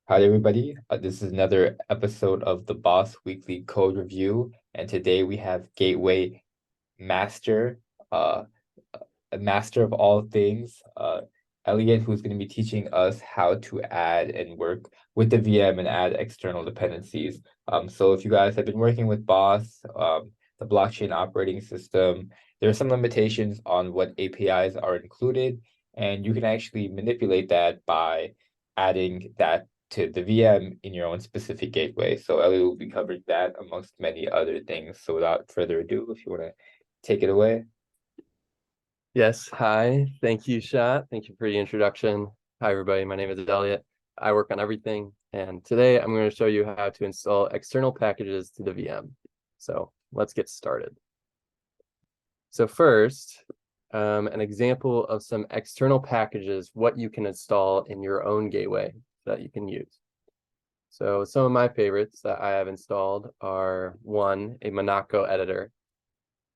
Hi, everybody. This is another episode of the BOS Weekly Code Review, and today we have Gateway Master, uh, a master of all things, Elliot, who's going to be teaching us how to add and work with the VM and add external dependencies. So if you guys have been working with BOS, the blockchain operating system, there are some limitations on what APIs are included, and you can actually manipulate that by adding that to the VM in your own specific gateway. So Elliot will be covering that amongst many other things. So without further ado, if you want to take it away. Yes, hi. Thank you, Shot. Thank you for the introduction. Hi, everybody. My name is Elliot. I work on everything, and today I'm going to show you how to install external packages to the VM. So let's get started. So first, an example of some external packages, what you can install in your own gateway that you can use. So some of my favorites that I have installed are a Monaco editor.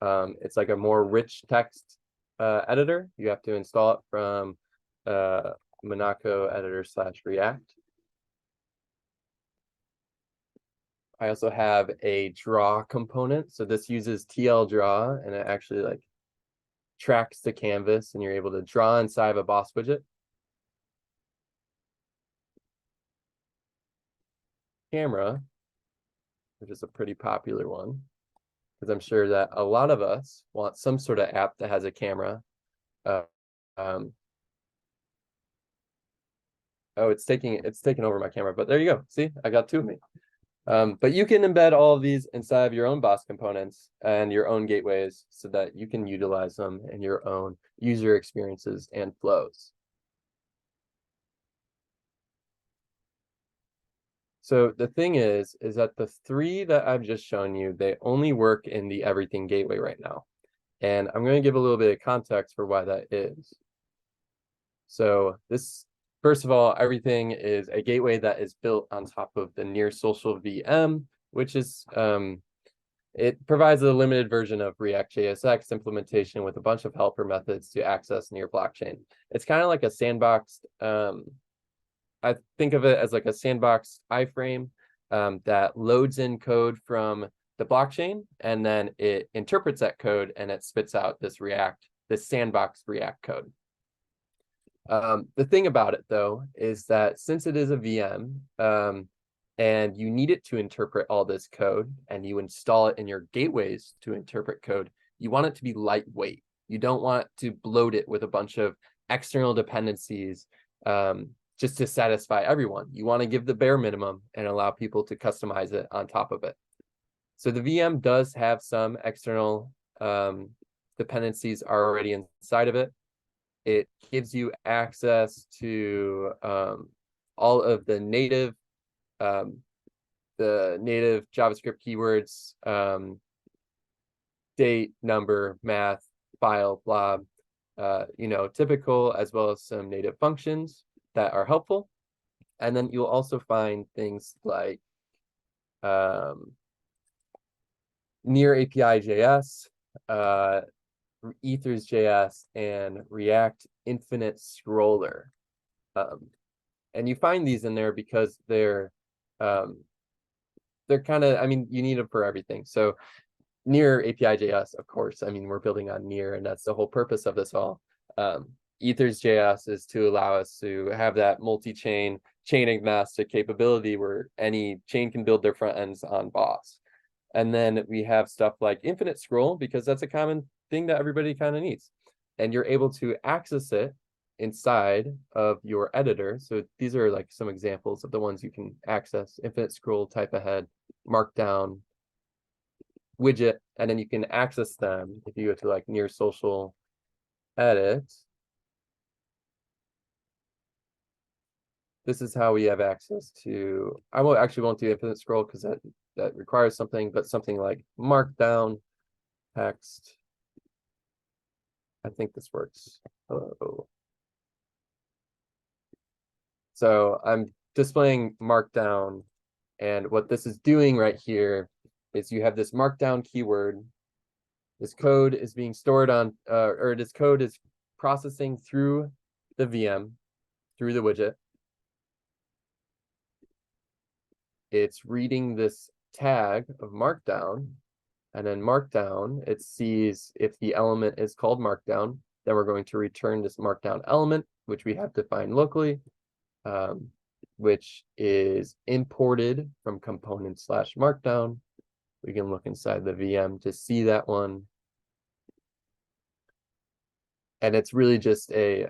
It's like a more rich text editor. You have to install it from Monaco editor / React. I also have a draw component. So this uses TL draw and it actually like tracks the canvas and you're able to draw inside of a BOS widget. Camera, which is a pretty popular one, because I'm sure that a lot of us want some sort of app that has a camera. Uh, um, oh, it's taking over my camera, but there you go. See, I got two of me. But you can embed all of these inside of your own BOS components and your own gateways so that you can utilize them in your own user experiences and flows. So the thing is that the three that I've just shown you, they only work in the Everything gateway right now. And I'm going to give a little bit of context for why that is. So first of all, Everything is a gateway that is built on top of the near.social VM, which is it provides a limited version of React JSX implementation with a bunch of helper methods to access near blockchain. It's kind of like a sandboxed, I think of it as like a sandboxed iframe that loads in code from the blockchain, and then it interprets that code and it spits out this sandbox React code. The thing about it, though, is that since it is a VM, and you need it to interpret all this code, and you install it in your gateways to interpret code, you want it to be lightweight. You don't want to bloat it with a bunch of external dependencies just to satisfy everyone. You want to give the bare minimum and allow people to customize it on top of it. So the VM does have some external dependencies already inside of it. It gives you access to all of the native JavaScript keywords, date, number, math, file, blah, typical, as well as some native functions that are helpful. And then you'll also find things like near API.js, ethers.js, and React Infinite Scroller. And you find these in there because they're kind of, you need them for everything. So near API.js, of course, we're building on near, and that's the whole purpose of this all. Ethers.js is to allow us to have that multi-chain, chain agnostic capability where any chain can build their front ends on BOS. And then we have stuff like infinite scroll, because that's a common thing that everybody kind of needs. And you're able to access it inside of your editor. So these are like some examples of the ones you can access: infinite scroll, type ahead, markdown, widget, and then you can access them if you go to like near social edit. This is how we have access to, I won't do infinite scroll because that requires something, but something like markdown, text. I think this works. Oh. So I'm displaying markdown, and what this is doing right here is you have this markdown keyword. This code is being stored on, or this code is processing through the VM, through the widget. it's reading this tag of markdown, and then markdown, it sees if the element is called markdown, then we're going to return this markdown element, which we have defined locally, which is imported from component/markdown. We can look inside the VM to see that one. And it's really just a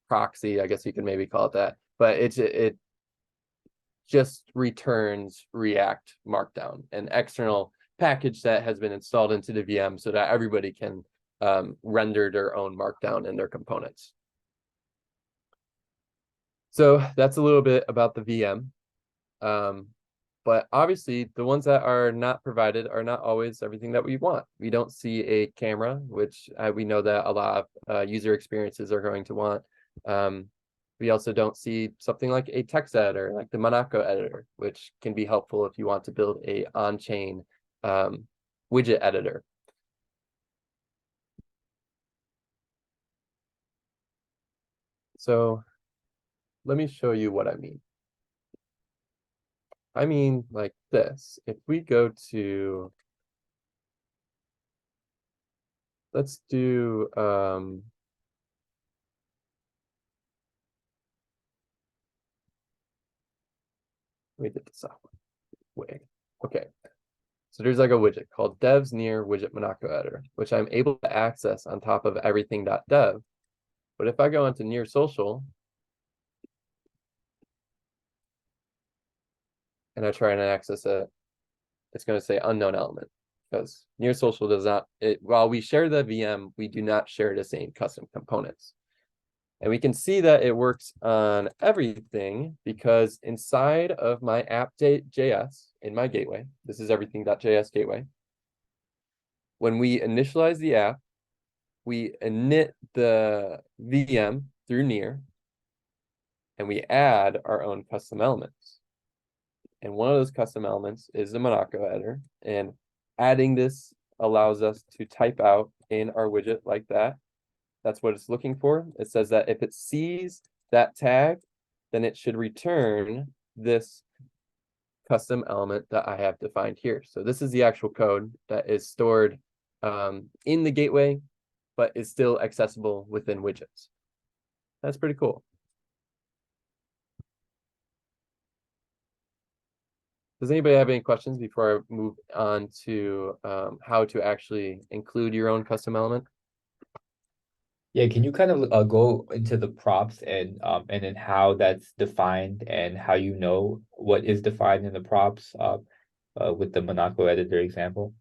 proxy, I guess you could maybe call it that, but it just returns React Markdown, an external package that has been installed into the VM so that everybody can render their own Markdown in their components. So that's a little bit about the VM. But obviously, the ones that are not provided are not always everything that we want. We don't see a camera, which we know that a lot of user experiences are going to want. We also don't see something like a text editor, like the Monaco editor, which can be helpful if you want to build a on-chain widget editor. So let me show you what I mean. I mean like this. If we go to, let's do let me get this out way. Okay. So there's like a widget called devs near widget Monaco editor, which I'm able to access on top of everything.dev. But if I go into near social and I try and access it, it's going to say unknown element, because near social does not, while we share the VM, we do not share the same custom components. And we can see that it works on everything because inside of my app.js in my gateway, this is everything.js gateway. When we initialize the app, we init the VM through near, and we add our own custom elements. And one of those custom elements is the Monaco editor. And adding this allows us to type out in our widget like that. That's what it's looking for. It says that if it sees that tag, then it should return this custom element that I have defined here. So this is the actual code that is stored in the gateway, but is still accessible within widgets. That's pretty cool. Does anybody have any questions before I move on to how to actually include your own custom element? Yeah, can you kind of go into the props and then how that's defined and how you know what is defined in the props with the Monaco editor example?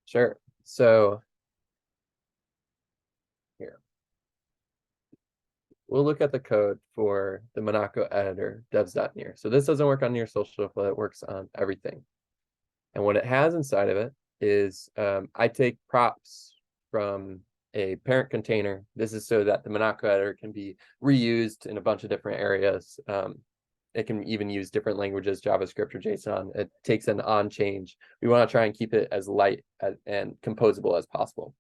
Sure. So here, we'll look at the code for the Monaco editor devs.near. So this doesn't work on near social, but it works on everything. And what it has inside of it is I take props from a parent container. This is so that the Monaco editor can be reused in a bunch of different areas. It can even use different languages, JavaScript or JSON. It takes an on change. We want to try and keep it as light and composable as possible.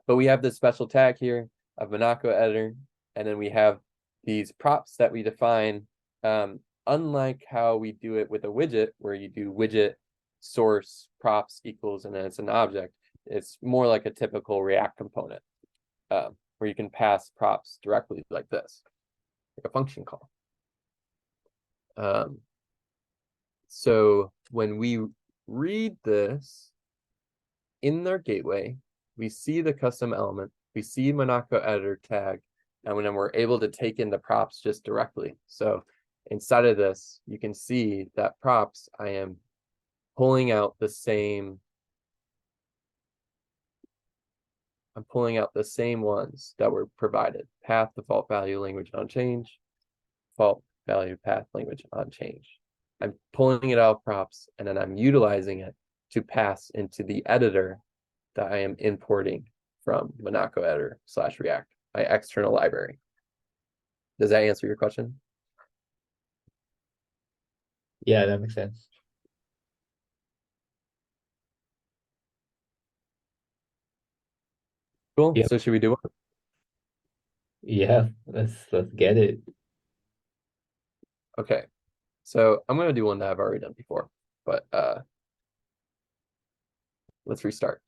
But we have this special tag here of Monaco editor, and then we have these props that we define. Unlike how we do it with a widget, where you do widget source props equals, and then it's an object. It's more like a typical React component, where you can pass props directly like this, like a function call. So when we read this in their gateway, we see the custom element, we see Monaco editor tag, and then we're able to take in the props just directly. So inside of this, you can see that props, I am pulling out the same, I'm pulling out the same ones that were provided. Path, default value, language on change, default value, path, language on change. I'm pulling it out of props, and then I'm utilizing it to pass into the editor that I am importing from Monaco editor / React, my external library. Does that answer your question? Yeah, that makes sense. Cool. Yeah, So should we do one? yeah, let's get it. Okay. So I'm going to do one that I've already done before, but let's restart.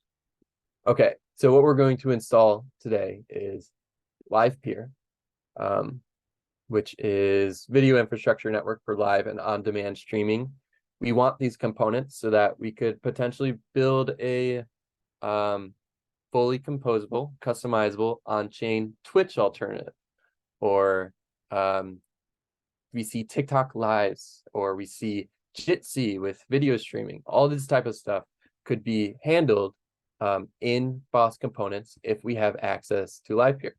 Okay, so what we're going to install today is LivePeer, which is video infrastructure network for live and on-demand streaming. We want these components so that we could potentially build a fully composable, customizable on-chain Twitch alternative, or we see TikTok lives, or we see Jitsi with video streaming. All this type of stuff could be handled in BOS components if we have access to LivePeer.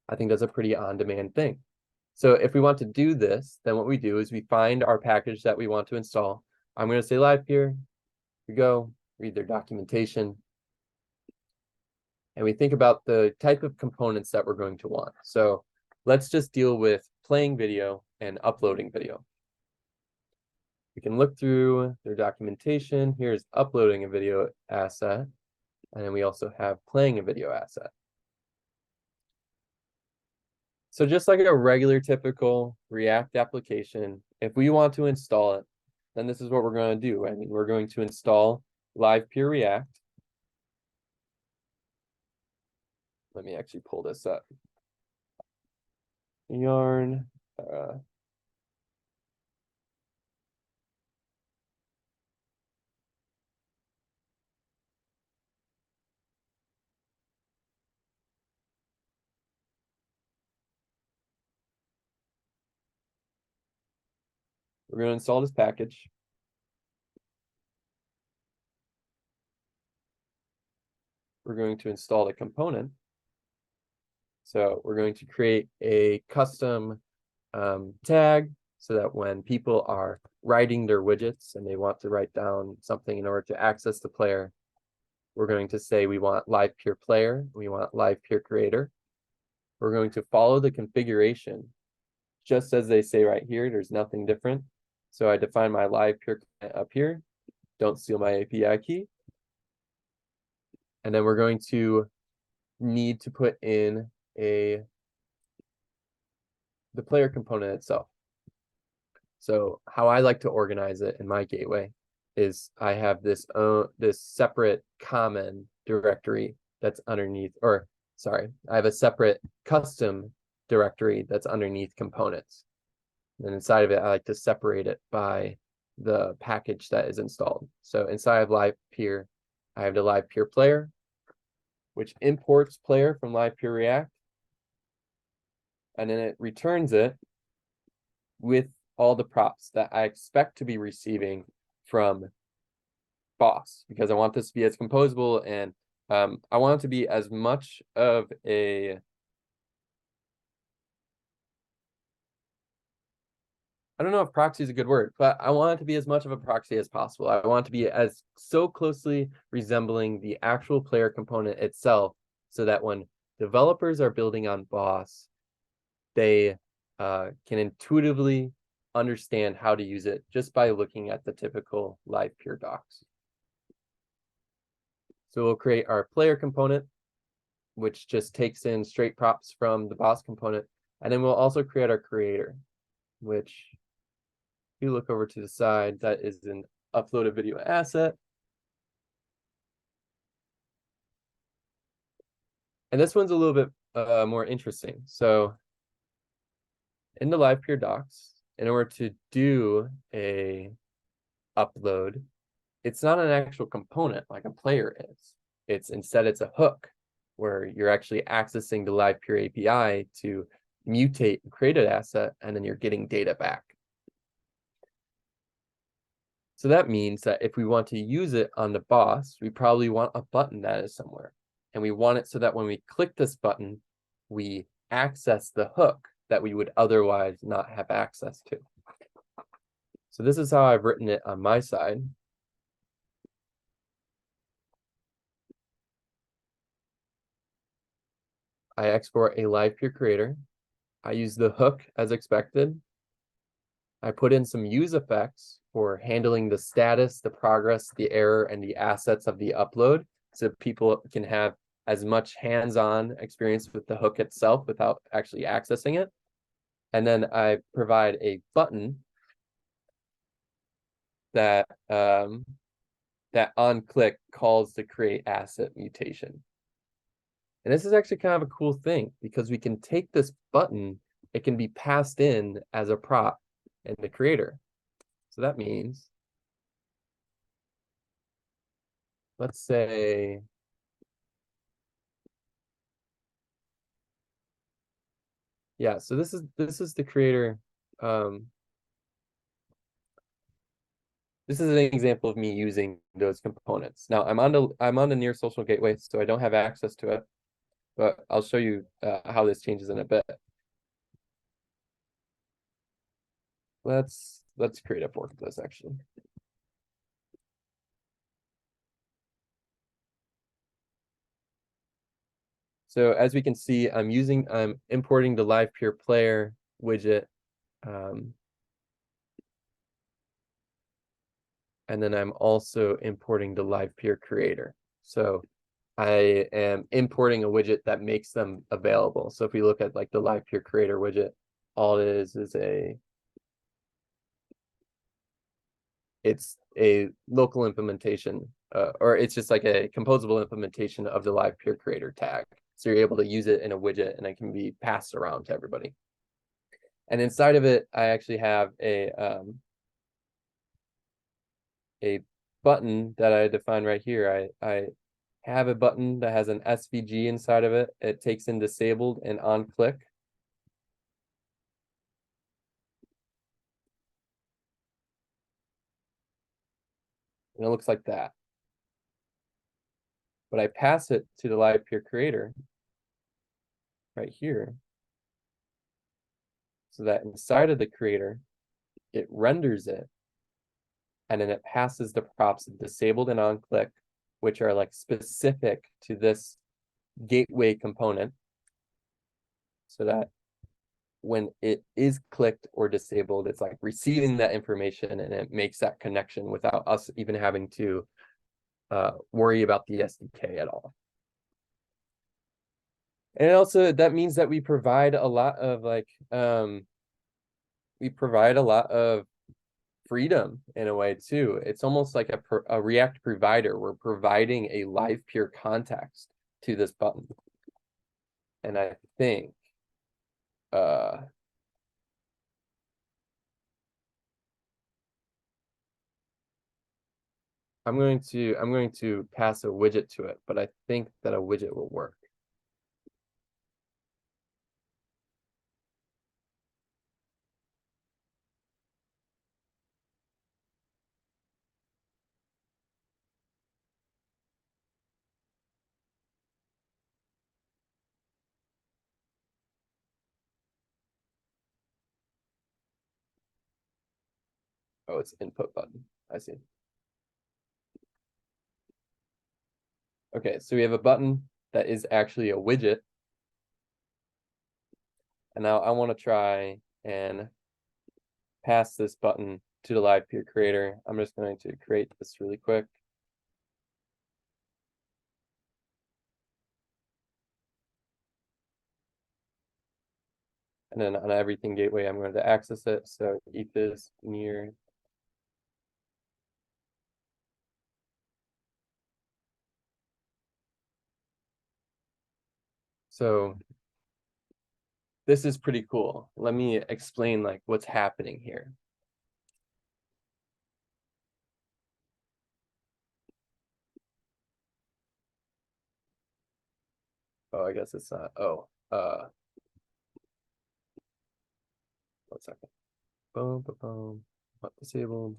I think that's a pretty on-demand thing. So if we want to do this, then what we do is we find our package that we want to install. I'm going to say LivePeer. We go, read their documentation, and we think about the type of components that we're going to want. So let's just deal with playing video and uploading video. We can look through their documentation. Here's uploading a video asset, and then we also have playing a video asset. So just like a regular typical React application, if we want to install it, then this is what we're going to do. I mean, we're going to install LivePeer React. Let me actually pull this up. Yarn. We're going to install this package. We're going to install the component. So we're going to create a custom tag so that when people are writing their widgets and they want to write down something in order to access the player, we're going to say we want LivePeer player, we want LivePeer creator. We're going to follow the configuration just as they say right here. There's nothing different. So I define my LivePeer up here. Don't steal my API key. And then we're going to need to put in the player component itself. So how I like to organize it in my gateway is I have this separate common directory that's underneath, or sorry, I have a separate custom directory that's underneath components. And inside of it, I like to separate it by the package that is installed. So inside of LivePeer, I have the LivePeer player, which imports player from LivePeer React. And then it returns it with all the props that I expect to be receiving from BOS, because I want this to be as composable, and I want it to be as much of a I don't know if proxy is a good word, but I want it to be as much of a proxy as possible. I want it to be as so closely resembling the actual player component itself, so that when developers are building on BOS, they can intuitively understand how to use it just by looking at the typical LivePeer docs. So we'll create our player component, which just takes in straight props from the BOS component. And then we'll also create our creator, which if you look over to the side, that is an uploaded video asset. And this one's a little bit more interesting. So in the LivePeer docs, in order to do a upload, it's not an actual component like a player is. Instead, it's a hook where you're actually accessing the LivePeer API to mutate and create an asset, and then you're getting data back. So that means that if we want to use it on the BOS, we probably want a button that is somewhere. And we want it so that when we click this button, we access the hook that we would otherwise not have access to. So this is how I've written it on my side. I export a LivePeer creator. I use the hook as expected. I put in some use effects for handling the status, the progress, the error, and the assets of the upload, so people can have as much hands-on experience with the hook itself without actually accessing it. And then I provide a button that that onClick calls to create asset mutation. And this is actually kind of a cool thing because we can take this button, it can be passed in as a prop in the creator. So that means, let's say, yeah, so this is the creator. This is an example of me using those components. Now I'm on the near social gateway, so I don't have access to it, but I'll show you how this changes in a bit. Let's create a fork of this actually. So as we can see, I'm importing the live peer player widget. And then I'm also importing the live peer creator. So I am importing a widget that makes them available. So if we look at like the live peer creator widget, all it is it's a local implementation, or it's just like a composable implementation of the live peer creator tag. So you're able to use it in a widget and it can be passed around to everybody. And inside of it, I actually have a button that I define right here. I have a button that has an SVG inside of it. It takes in disabled and on click. And it looks like that. But I pass it to the live peer creator right here. So that inside of the creator, it renders it. And then it passes the props of disabled and on click, which are like specific to this gateway component. So that when it is clicked or disabled, it's like receiving that information and it makes that connection without us even having to worry about the SDK at all. And also that means that we provide a lot of freedom in a way too. It's almost like a React provider. We're providing a live peer context to this button. And I think I'm going to pass a widget to it, but I think that a widget will work. Oh, it's input button. I see. Okay, so we have a button that is actually a widget. And now I want to try and pass this button to the live peer creator. I'm just going to create this really quick. And then on Everything gateway, I'm going to access it. So eth is near. So this is pretty cool. Let me explain like what's happening here. Oh, I guess it's not. Oh, 1 second. Boom, boom, boom. Not disabled.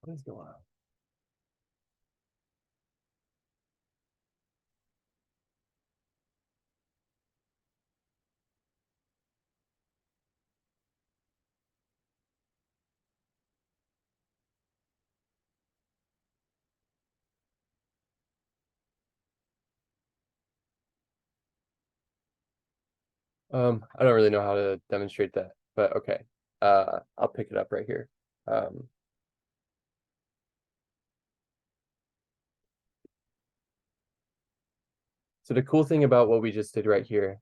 What is going on? I don't really know how to demonstrate that, but okay. I'll pick it up right here. So the cool thing about what we just did right here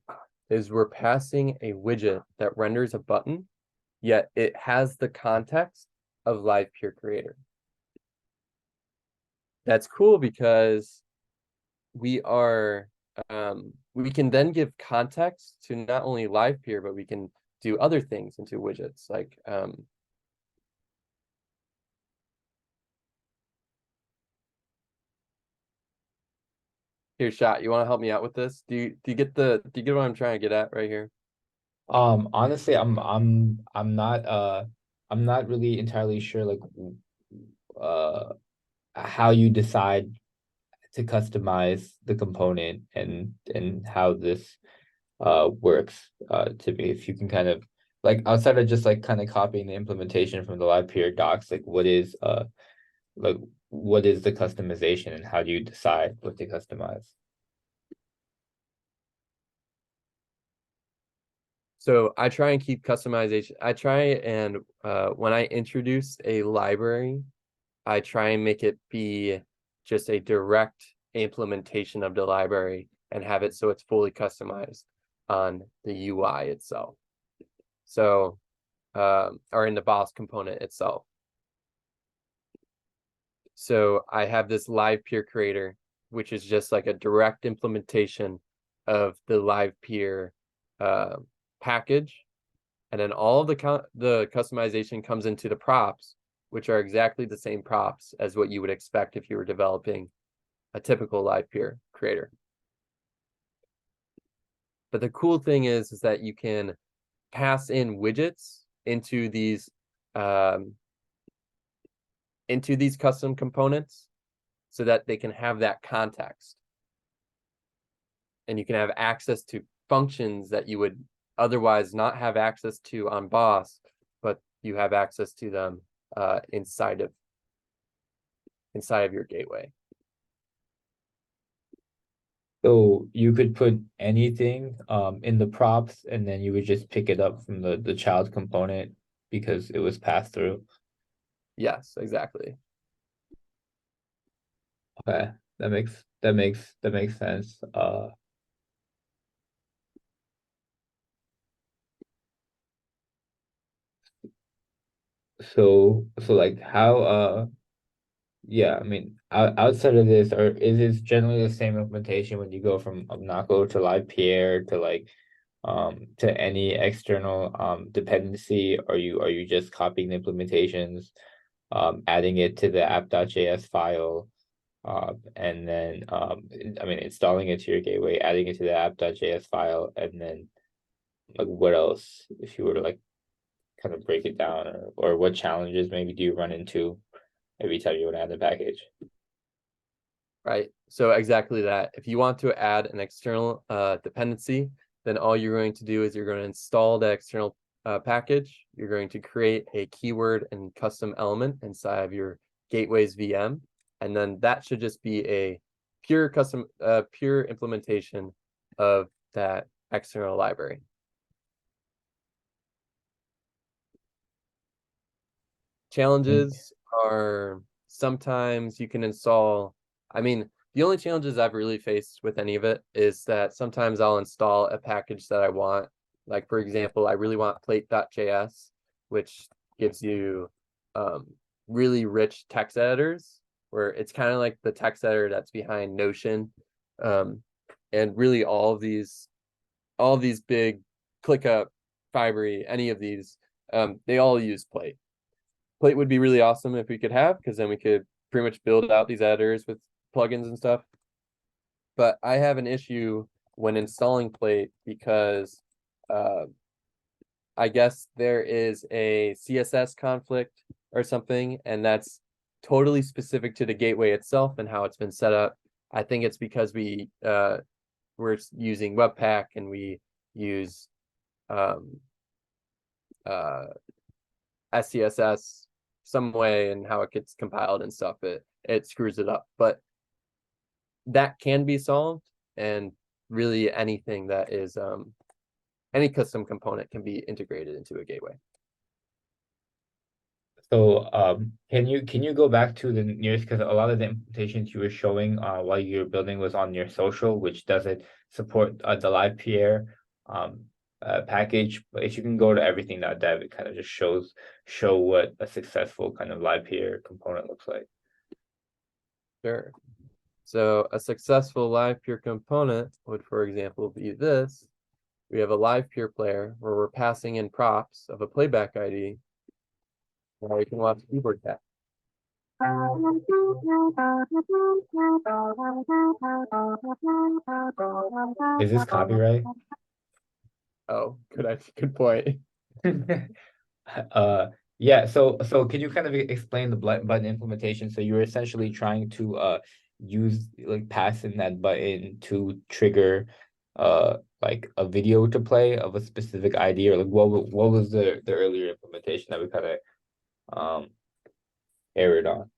is we're passing a widget that renders a button, yet it has the context of Live Peer Creator. That's cool because we can then give context to not only Live Peer, but we can do other things into widgets like here, Shot, you want to help me out with this? Do you get what I'm trying to get at right here? Honestly, I'm not really entirely sure like uh how you decide to customize the component and how this works to me. If you can kind of like outside of just like kind of copying the implementation from the live peer docs, like what is the customization and how do you decide what to customize? So I try and keep customization. I try and when I introduce a library, I try and make it be just a direct implementation of the library and have it so it's fully customized on the UI itself. So, or in the BOS component itself. So I have this live peer creator, which is just like a direct implementation of the live peer package. And then all of the customization comes into the props, which are exactly the same props as what you would expect if you were developing a typical live peer creator. But the cool thing is that you can pass in widgets into these custom components so that they can have that context. And you can have access to functions that you would otherwise not have access to on BOS, but you have access to them inside of your gateway. So you could put anything in the props and then you would just pick it up from the child component because it was passed through. Yes, exactly. Okay, that makes sense. So like how yeah, I mean outside of this, or is this generally the same implementation when you go from Naco to Live Pierre to any external dependency? Are you just copying the implementations, adding it to the app.js file, and then I mean installing it to your gateway, adding it to the app.js file, and then like what else if you were to like kind of break it down, or what challenges maybe do you run into every time you want to add the package? Right. So exactly that. If you want to add an external dependency, then all you're going to do is you're going to install the external package. You're going to create a keyword and custom element inside of your gateway's VM. And then that should just be a pure implementation of that external library. Challenges are sometimes you can install, I mean, the only challenges I've really faced with any of it is that sometimes I'll install a package that I want. Like, for example, I really want plate.js, which gives you really rich text editors, where it's kind of like the text editor that's behind Notion. And really all of these big ClickUp, Fibery, any of these, they all use Plate. Plate would be really awesome if we could have, because then we could pretty much build out these editors with plugins and stuff. But I have an issue when installing Plate because I guess there is a CSS conflict or something, and that's totally specific to the gateway itself and how it's been set up. I think it's because we're using Webpack and we use SCSS some way, and how it gets compiled and stuff, it screws it up. But that can be solved, and really anything that is any custom component can be integrated into a gateway. So can you go back to the nearest, because a lot of the implementations you were showing while you were building was on near.social, which doesn't support the live peer package. But if you can go to everything.dev, it kind of just show what a successful kind of live peer component looks like. Sure. So a successful live peer component would, for example, be this. We have a live peer player where we're passing in props of a playback ID. Now you can watch keyboard cat. Is this copyright? Oh, good point. Yeah, so can you kind of explain the button implementation? So you're essentially trying to use like passing that button to trigger like a video to play of a specific ID, or like what was the earlier implementation that we kind of erred on?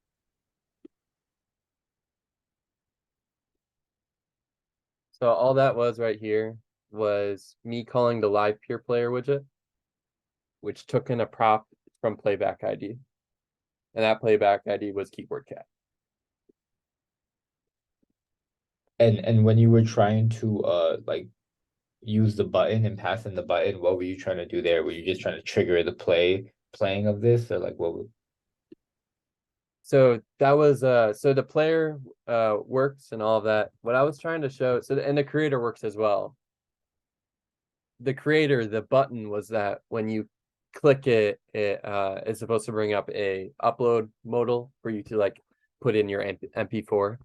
So all that was right here was me calling the live peer player widget, which took in a prop from playback ID. And that playback ID was keyboard cat. And when you were trying to like use the button and pass in the button, what were you trying to do there? Were you just trying to trigger the playing of this, or like what was... So that was so the player works and all of that. What I was trying to show, so and the creator works as well. The creator, the button was that when you click it, it is supposed to bring up a upload modal for you to like put in your MP4.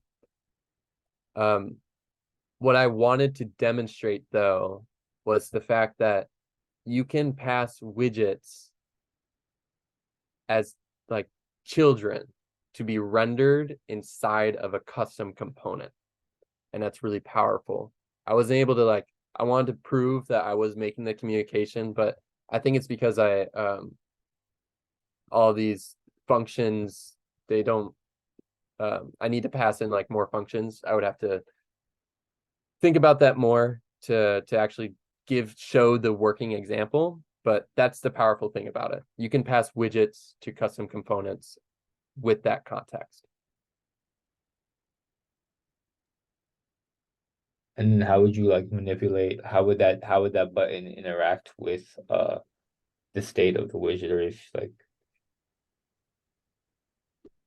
What I wanted to demonstrate though was the fact that you can pass widgets as like children to be rendered inside of a custom component. And that's really powerful. I wasn't able to like, I wanted to prove that I was making the communication, but I think it's because all these functions, they don't, I need to pass in like more functions. I would have to think about that more to actually show the working example, but that's the powerful thing about it. You can pass widgets to custom components with that context. And how would you like manipulate, how would that button interact with the state of the widget, or if like...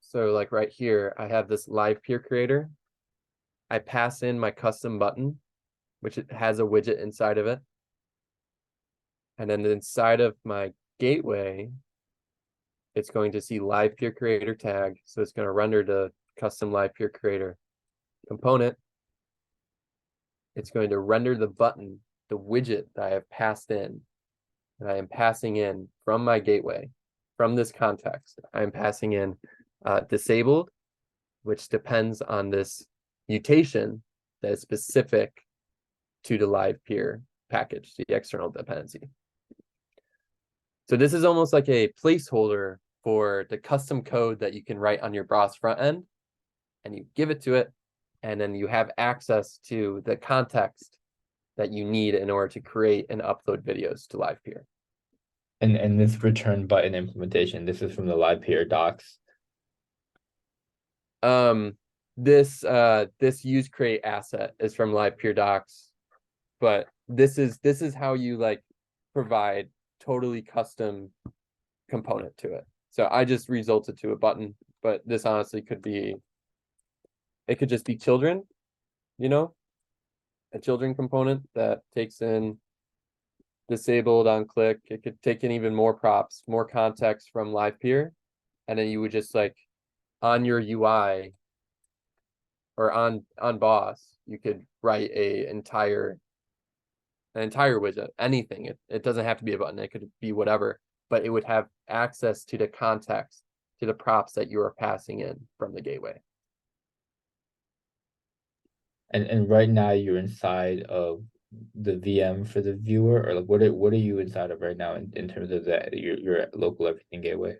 So like right here, I have this live peer creator. I pass in my custom button, which it has a widget inside of it. And then inside of my gateway, it's going to see live peer creator tag. So it's going to render the custom live peer creator component. It's going to render the button, the widget that I have passed in, and I am passing in from my gateway, from this context. I am passing in disabled, which depends on this mutation that is specific to the live peer package, the external dependency. So this is almost like a placeholder for the custom code that you can write on your BOS front end, and you give it to it, and then you have access to the context that you need in order to create and upload videos to live peer. And this return button implementation, this is from the live peer docs. This use create asset is from live peer docs, but this is how you like provide totally custom component to it. So I just resulted to a button, but this honestly could be, it could just be children, you know, a children component that takes in disabled on click. It could take in even more props, more context from live peer, and then you would just like on your UI or on BOS, you could write an entire widget, anything. It doesn't have to be a button. It could be whatever, but it would have access to the context, to the props that you are passing in from the gateway. And right now you're inside of the VM for the viewer, or like what are you inside of right now in terms of your local everything gateway?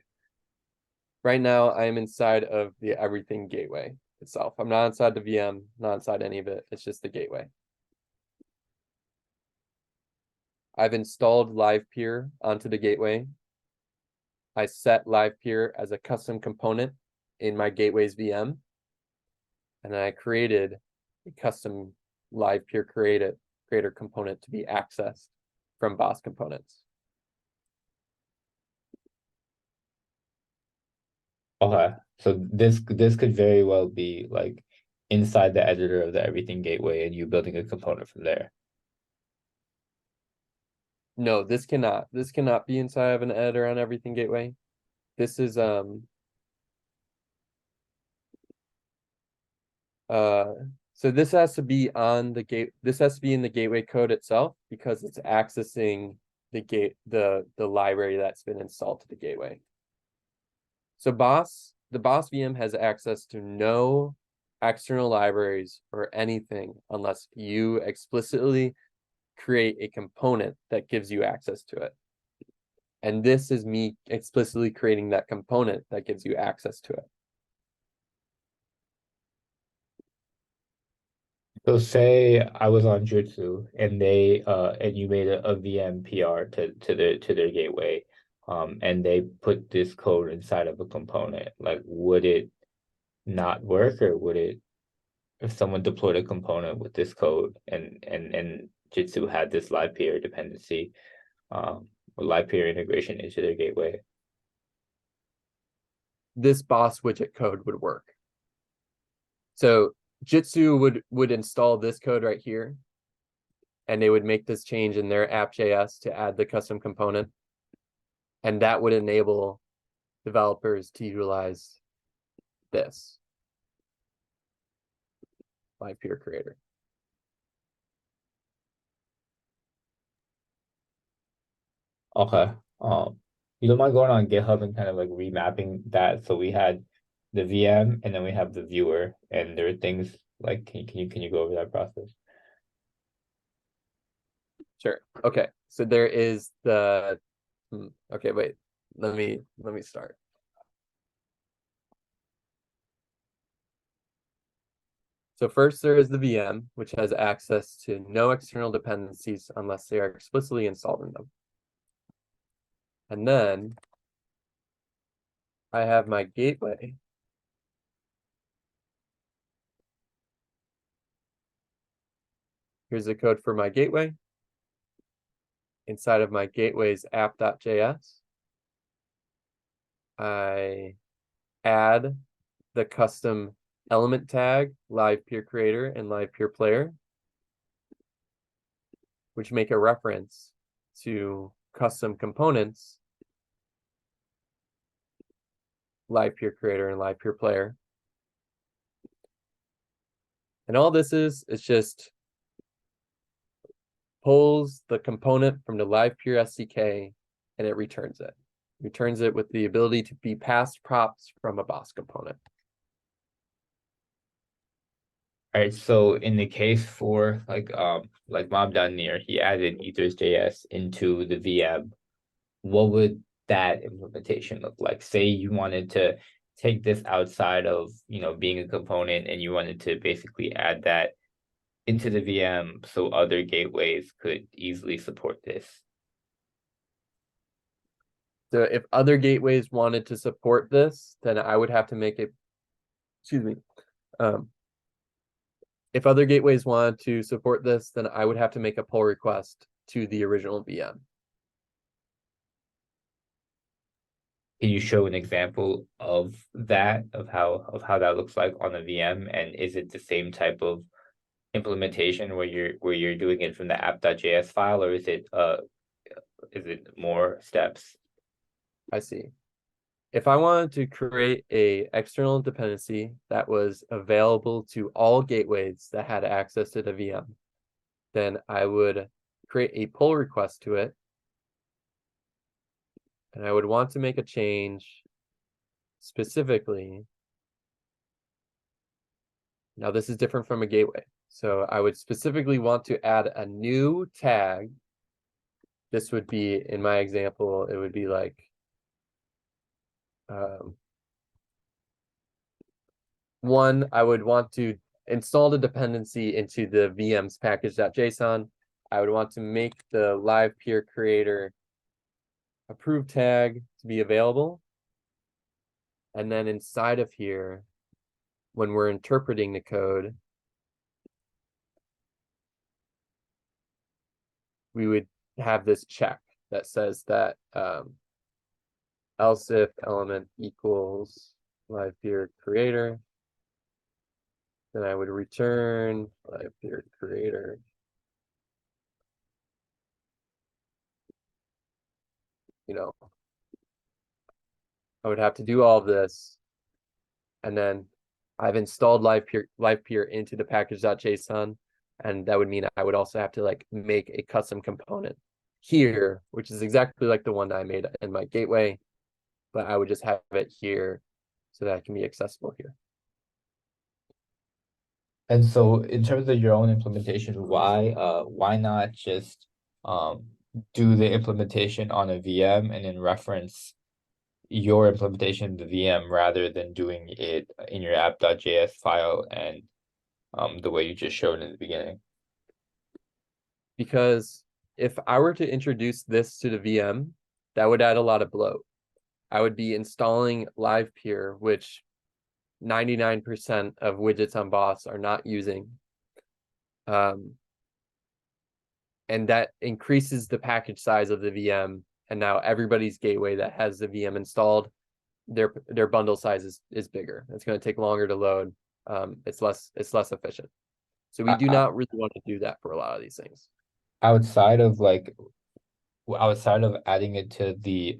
Right now, I am inside of the everything gateway itself. I'm not inside the VM, not inside any of it. It's just the gateway. I've installed live peer onto the gateway. I set live peer as a custom component in my gateway's VM. And then I created a custom live peer creator component to be accessed from BOS components. Okay, so this could very well be like inside the editor of the Everything gateway and you building a component from there. No, this cannot be inside of an editor on Everything gateway. This is so this has to be on the gate. This has to be in the gateway code itself because it's accessing the library that's been installed to the gateway. So the BOS VM has access to no external libraries or anything unless you explicitly create a component that gives you access to it. And this is me explicitly creating that component that gives you access to it. So say I was on Jutsu and they and you made a VM PR to their gateway, and they put this code inside of a component. Like, would it not work, or would it, if someone deployed a component with this code and Jitsu had this live peer dependency, or live peer integration into their gateway? This BOS widget code would work. So Jitsu would install this code right here, and they would make this change in their app.js to add the custom component. And that would enable developers to utilize this live peer creator. Okay. You don't mind going on GitHub and kind of like remapping that? So we had the VM and then we have the viewer, and there are things like, can you go over that process? Sure. Okay. So there is the okay, wait. Let me start. So first there is the VM, which has access to no external dependencies unless they are explicitly installed in them. And then I have my gateway. Here's the code for my gateway. Inside of my gateway's app.js, I add the custom element tag, live peer creator and live peer player, which make a reference to custom components, live peer creator and live peer player. And all this is just pulls the component from the live peer SDK and it returns it. Returns it with the ability to be passed props from a BOS component. All right, so in the case for like Mob down near, he added ethers.js into the VM. What would that implementation look like? Say you wanted to take this outside of, being a component, and you wanted to basically add that into the VM so other gateways could easily support this. So if other gateways wanted to support this, then I would have to make it, excuse me. If other gateways wanted to support this, then I would have to make a pull request to the original VM. Can you show an example of that, of how that looks like on a VM? And is it the same type of implementation where you're doing it from the app.js file, or is it more steps? I see. If I wanted to create a external dependency that was available to all gateways that had access to the VM, then I would create a pull request to it. And I would want to make a change specifically. Now this is different from a gateway. So I would specifically want to add a new tag. This would be, in my example, it would be like one, I would want to install the dependency into the VM's package.json. I would want to make the live peer creator approved tag to be available. And then inside of here, when we're interpreting the code, we would have this check that says that else if element equals live peer creator, then I would return live peer creator. You know, I would have to do all of this, and then I've installed live peer into the package.json, and that would mean I would also have to like make a custom component here, which is exactly like the one that I made in my gateway, but I would just have it here so that it can be accessible here. And so in terms of your own implementation, why not just do the implementation on a VM and then reference your implementation of the VM rather than doing it in your app.js file and the way you just showed in the beginning? Because if I were to introduce this to the VM, that would add a lot of bloat. I would be installing live peer, which 99% of widgets on BOS are not using. And that increases the package size of the VM. And now everybody's gateway that has the VM installed, their bundle size is bigger. It's going to take longer to load. It's less efficient. So we do not really want to do that for a lot of these things. Outside of like outside of adding it to the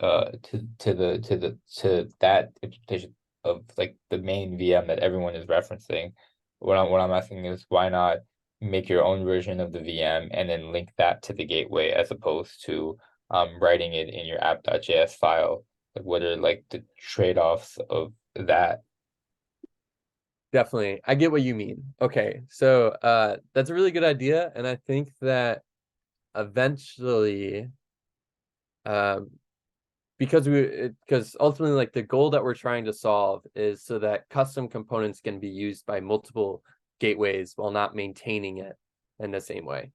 to that implementation of like the main VM that everyone is referencing, what I'm asking is why not make your own version of the VM and then link that to the gateway as opposed to writing it in your app.js file? Like what are like the trade-offs of that? Definitely. I get what you mean. Okay. So that's a really good idea. And I think that eventually because ultimately like the goal that we're trying to solve is so that custom components can be used by multiple gateways while not maintaining it in the same way.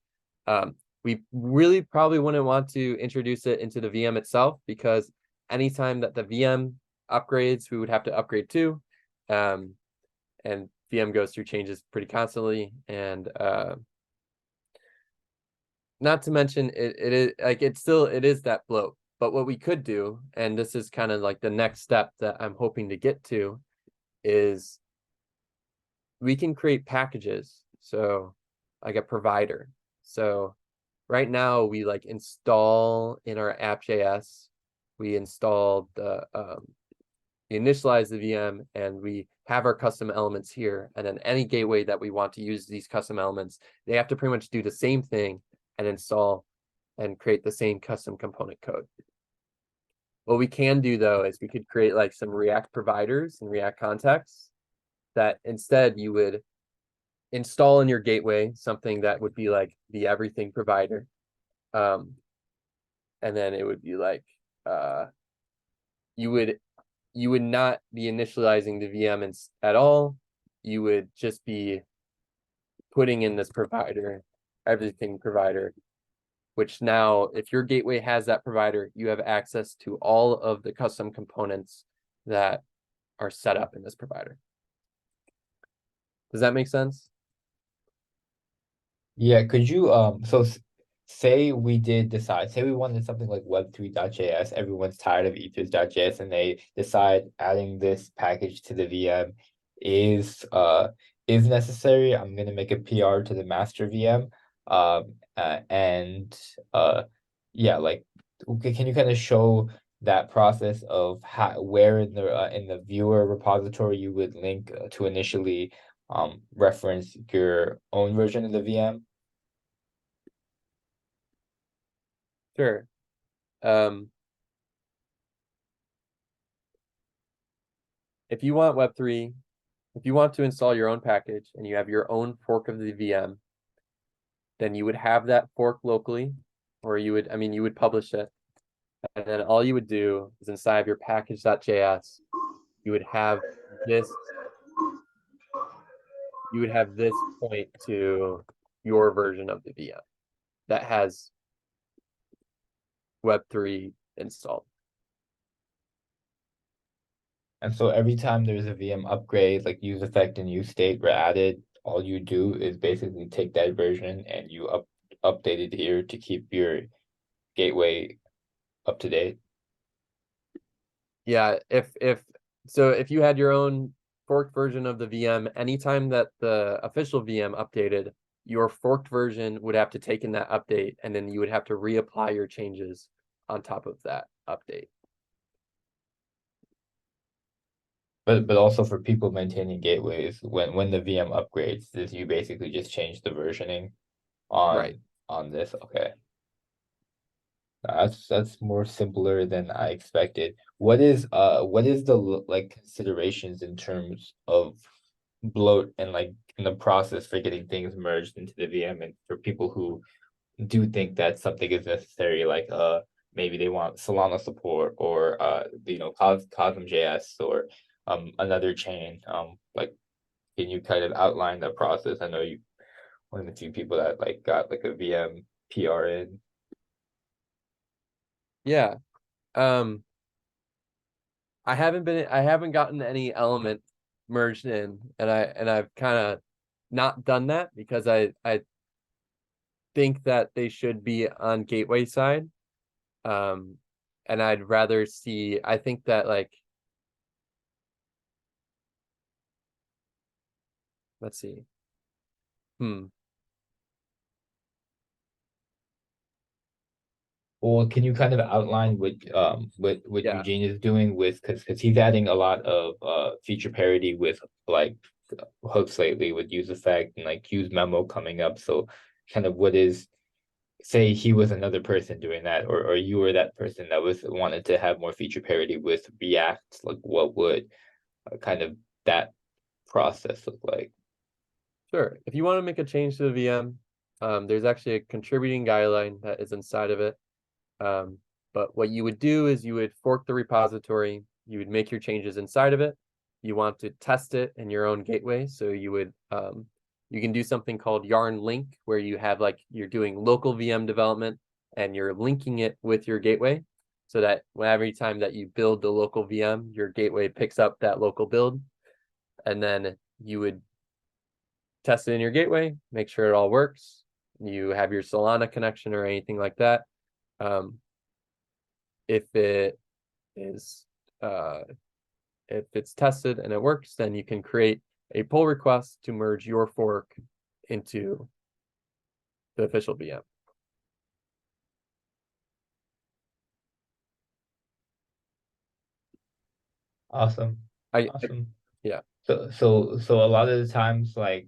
We really probably wouldn't want to introduce it into the VM itself, because anytime that the VM upgrades, we would have to upgrade too. And VM goes through changes pretty constantly, and not to mention it is like it is that bloat. But what we could do, and this is kind of like the next step that I'm hoping to get to, is we can create packages. So like a provider. So right now we like install in our app.js, we installed we initialize the VM and we have our custom elements here. And then any gateway that we want to use these custom elements, they have to pretty much do the same thing and install and create the same custom component code. What we can do though is we could create like some React providers and React contexts that instead you would install in your gateway something that would be like the everything provider. And then it would be like you would not be initializing the VM at all. You would just be putting in this provider, everything provider, which now, if your gateway has that provider, you have access to all of the custom components that are set up in this provider. Does that make sense? Yeah, could you say we did decide, say we wanted something like web3.js, everyone's tired of ethers.js and they decide adding this package to the VM is necessary. I'm gonna make a PR to the master VM. And yeah, like okay, can you kind of show that process of how where in the viewer repository you would link to initially reference your own version of the VM? Sure. If you want Web3, if you want to install your own package and you have your own fork of the VM, then you would have that fork locally, or you would publish it. And then all you would do is inside of your package.js, you would have this point to your version of the VM. that has Web3 installed. And so every time there's a VM upgrade, like use effect and use state were added, all you do is basically take that version and you update it here to keep your gateway up to date. Yeah, if you had your own forked version of the VM, anytime that the official VM updated, your forked version would have to take in that update, and then you would have to reapply your changes on top of that update. But also for people maintaining gateways, when the VM upgrades, this you basically just change the versioning Right. on this. Okay. That's more simpler than I expected. What is the like considerations in terms of bloat and like in the process for getting things merged into the VM and for people who do think that something is necessary, like maybe they want Solana support or Cosm JS or another chain. Like can you kind of outline that process? I know you one of the few people that like got like a VM PR in. Yeah. Um, I haven't gotten any element merged in, and I've kind of not done that because I think that they should be on gateway side. Um, and I'd rather see, I think that like, let's see. Hmm. Well, can you kind of outline what Yeah, Eugene is doing with because he's adding a lot of feature parity with like hooks lately with use effect and like use memo coming up. So kind of what is say he was another person doing that or you were that person that was wanted to have more feature parity with React, like what would kind of that process look like? sure. If you want to make a change to the VM, there's actually a contributing guideline that is inside of it. But what you would do is you would fork the repository, you would make your changes inside of it. You want to test it in your own gateway. So you can do something called yarn link, where you have like you're doing local VM development and you're linking it with your gateway so that every time that you build the local VM, your gateway picks up that local build. And then you would test it in your gateway, make sure it all works. You have your Solana connection or anything like that. Um, if it is if it's tested and it works, then you can create a pull request to merge your fork into the official VM. Awesome. I Awesome. yeah, So a lot of the times, like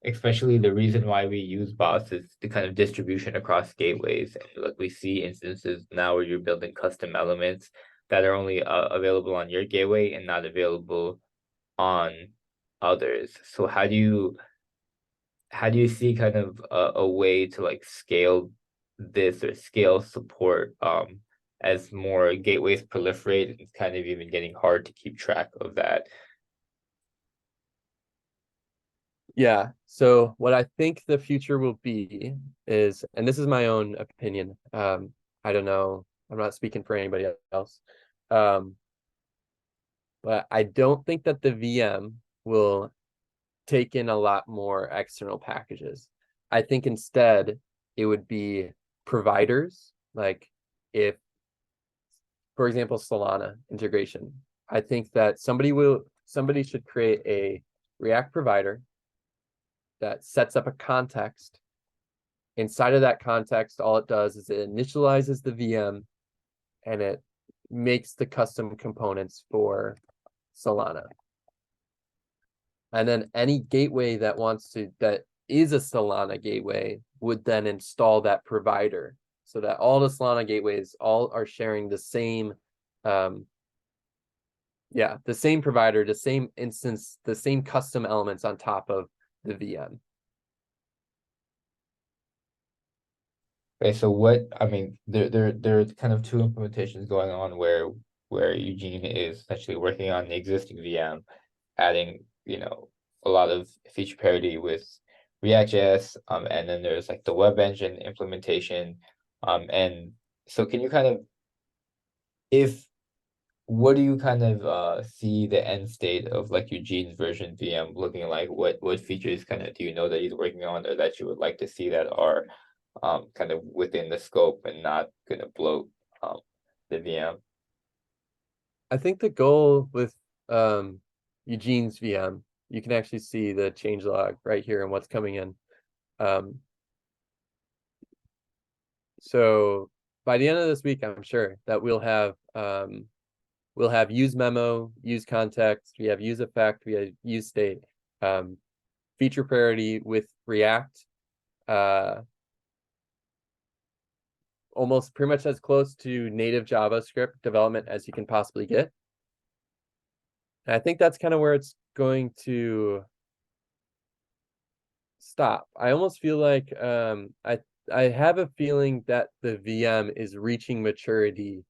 especially the reason why we use BOS is the kind of distribution across gateways. And like we see instances now where you're building custom elements that are only available on your gateway and not available on others. So how do you see kind of a way to like scale this or scale support as more gateways proliferate? It's kind of even getting hard to keep track of that. yeah. So what I think the future will be is, and this is my own opinion. I don't know. I'm not speaking for anybody else. Um, but I don't think that the VM will take in a lot more external packages. I think instead it would be providers. Like if, for example, Solana integration. I think that somebody should create a React provider that sets up a context. Inside of that context, all it does is it initializes the VM and it makes the custom components for Solana. And then any gateway that is a Solana gateway would then install that provider so that all the Solana gateways all are sharing the same the same provider, the same instance, the same custom elements on top of the VM. Okay, so I mean, there's kind of two implementations going on where Eugene is essentially working on the existing VM, adding, a lot of feature parity with React.js, and then there's like the web engine implementation. And so can you kind of, if what do you kind of see the end state of like Eugene's version VM looking like? What features kind of do you know that he's working on or that you would like to see that are kind of within the scope and not gonna bloat the VM? I think the goal with Eugene's VM, you can actually see the changelog right here and what's coming in. Um, so by the end of this week, I'm sure that we'll have use memo, use context, we have use effect, we have use state, feature priority with React, almost pretty much as close to native JavaScript development as you can possibly get. And I think that's kind of where it's going to stop. I almost feel like I have a feeling that the VM is reaching maturity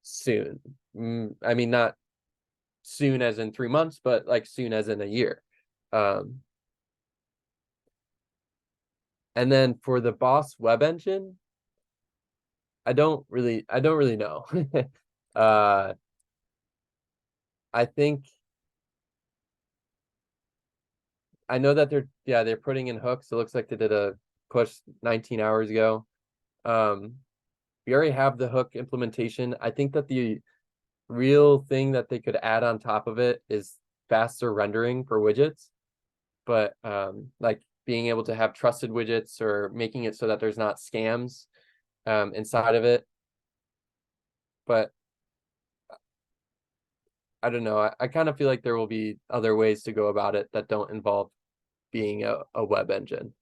soon. I mean, not soon as in 3 months, but like soon as in a year. And then for the BOS web engine, I don't really know. I think I know that they're putting in hooks. It looks like they did a push 19 hours ago. We already have the hook implementation. I think that the real thing that they could add on top of it is faster rendering for widgets, but like being able to have trusted widgets or making it so that there's not scams inside of it. But I don't know. I kind of feel like there will be other ways to go about it that don't involve being a web engine.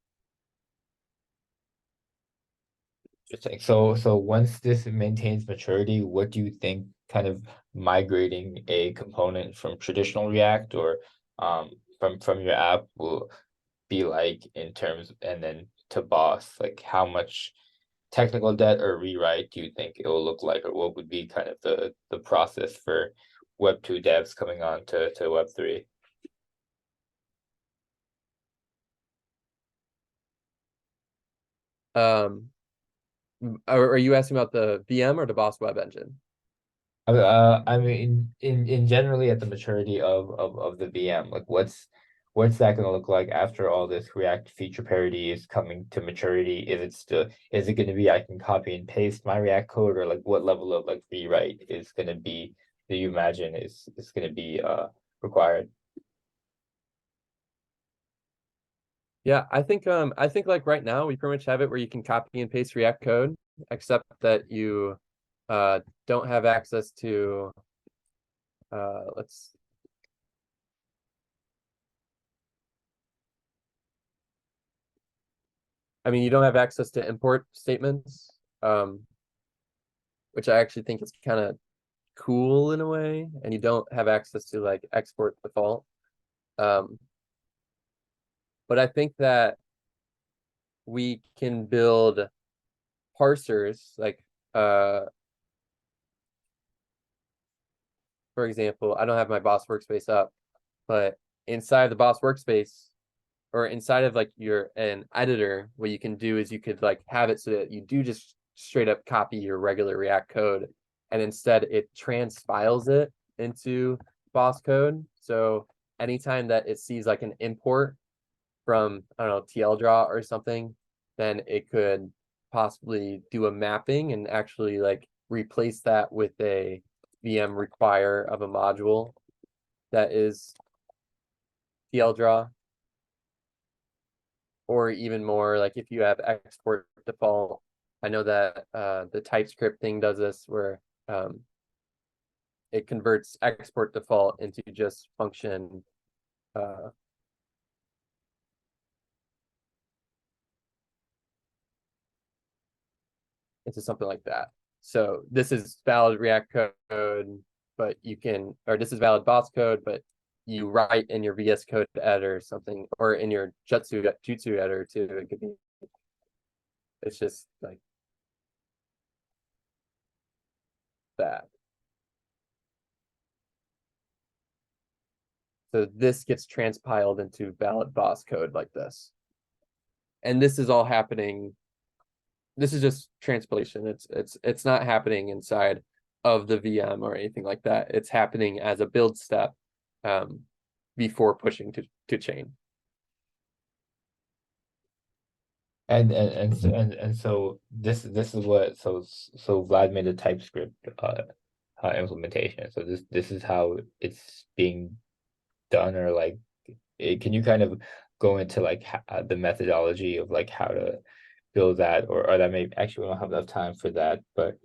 Interesting. So once this maintains maturity, what do you think kind of migrating a component from traditional React or from your app will be like in terms and then to boss? Like how much technical debt or rewrite do you think it will look like, or what would be kind of the process for Web 2 devs coming on to Web 3? Um, are you asking about the VM or the BOS web engine? I mean, in generally at the maturity of the VM, like what's that going to look like after all this React feature parity is coming to maturity? Is it going to be I can copy and paste my React code, or like what level of like rewrite is going to be do you imagine is going to be required? Yeah, I think like right now we pretty much have it where you can copy and paste React code, except that you don't have access to let's I mean you don't have access to import statements, which I actually think is kind of cool in a way, and you don't have access to like export default. Um, but I think that we can build parsers like for example, I don't have my BOS workspace up, but inside the BOS workspace or inside of like an editor, what you can do is you could like have it so that you do just straight up copy your regular React code, and instead it transpiles it into BOS code. So anytime that it sees like an import from, I don't know, TL or something, then it could possibly do a mapping and actually like replace that with a VM require of a module that is TL, or even more like if you have export default. I know that the TypeScript thing does this where it converts export default into just function uh, into something like that. So this is valid React code, but you can, or this is valid BOS code, but you write in your VS Code editor or something, or in your Jutsu editor too. It could be, it's just like that. So this gets transpiled into valid BOS code like this. and this is all happening. This is just transpilation. It's not happening inside of the VM or anything like that. It's happening as a build step um, before pushing to chain. And so this is what so Vlad made a TypeScript implementation. So this is how it's being done, or like can you kind of go into like the methodology of like how to build that, or that may actually we don't have enough time for that, but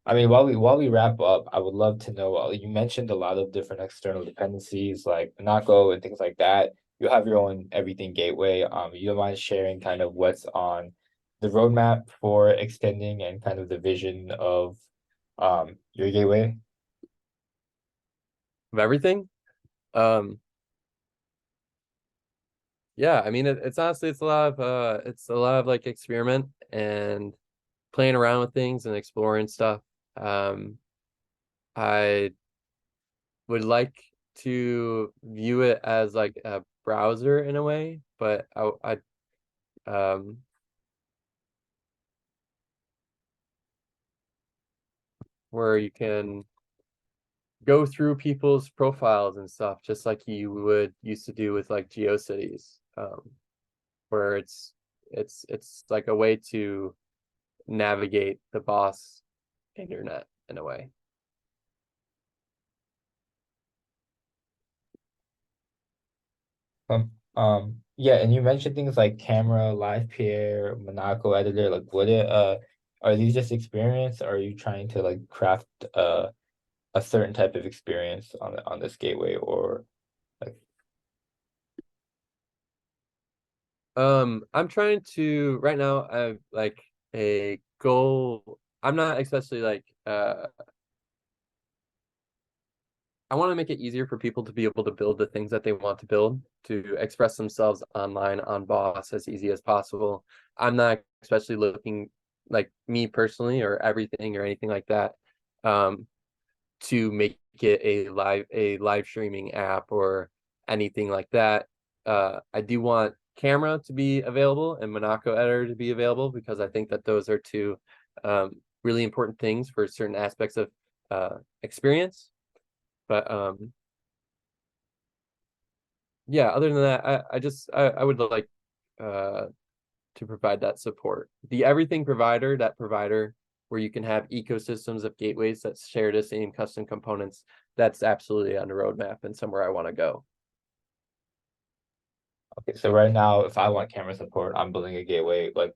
I mean, while we wrap up, I would love to know. You mentioned a lot of different external dependencies like Monaco and things like that. You have your own everything gateway. You don't mind sharing kind of what's on the roadmap for extending and kind of the vision of your gateway? Of everything. Um, yeah, I mean it's honestly it's a lot of like experiment and playing around with things and exploring stuff. Um, I would like to view it as like a browser in a way, but um where you can go through people's profiles and stuff, just like you would used to do with like GeoCities, where it's like a way to navigate the BOS internet in a way. Yeah, and you mentioned things like camera, live peer, Monaco editor. Like, would it are these just experience? Or are you trying to like craft a certain type of experience on this gateway, or like I'm trying to right now. I have like a goal. I'm not especially like I want to make it easier for people to be able to build the things that they want to build, to express themselves online on BOSS as easy as possible. I'm not especially looking like me personally or everything or anything like that um, to make it a live streaming app or anything like that. I do want camera to be available and Monaco editor to be available because I think that those are two really important things for certain aspects of experience. But yeah, other than that, I would like uh to provide that support. The everything provider, that provider where you can have ecosystems of gateways that share the same custom components, that's absolutely on the roadmap and somewhere I want to go. okay, so right now if I want camera support, I'm building a gateway. Like,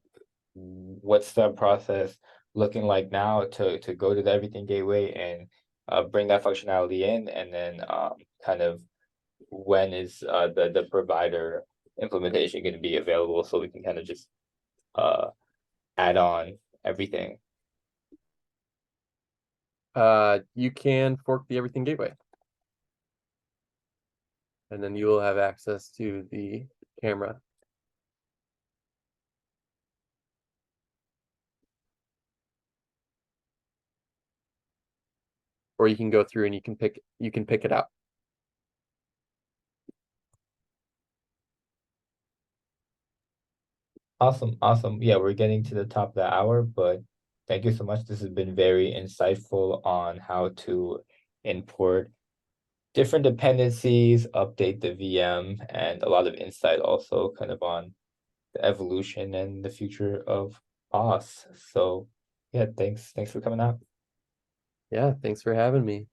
what's the process looking like now to go to the everything gateway and bring that functionality in, and then kind of when is the provider implementation going to be available so we can kind of just uh add on everything? You can fork the everything gateway, and then you will have access to the camera. Or you can go through and you can pick it out. Awesome, awesome. Yeah, we're getting to the top of the hour, but thank you so much. This has been very insightful on how to import different dependencies, update the VM, and a lot of insight also kind of on the evolution and the future of BOS. So yeah, thanks for coming out. Yeah, thanks for having me.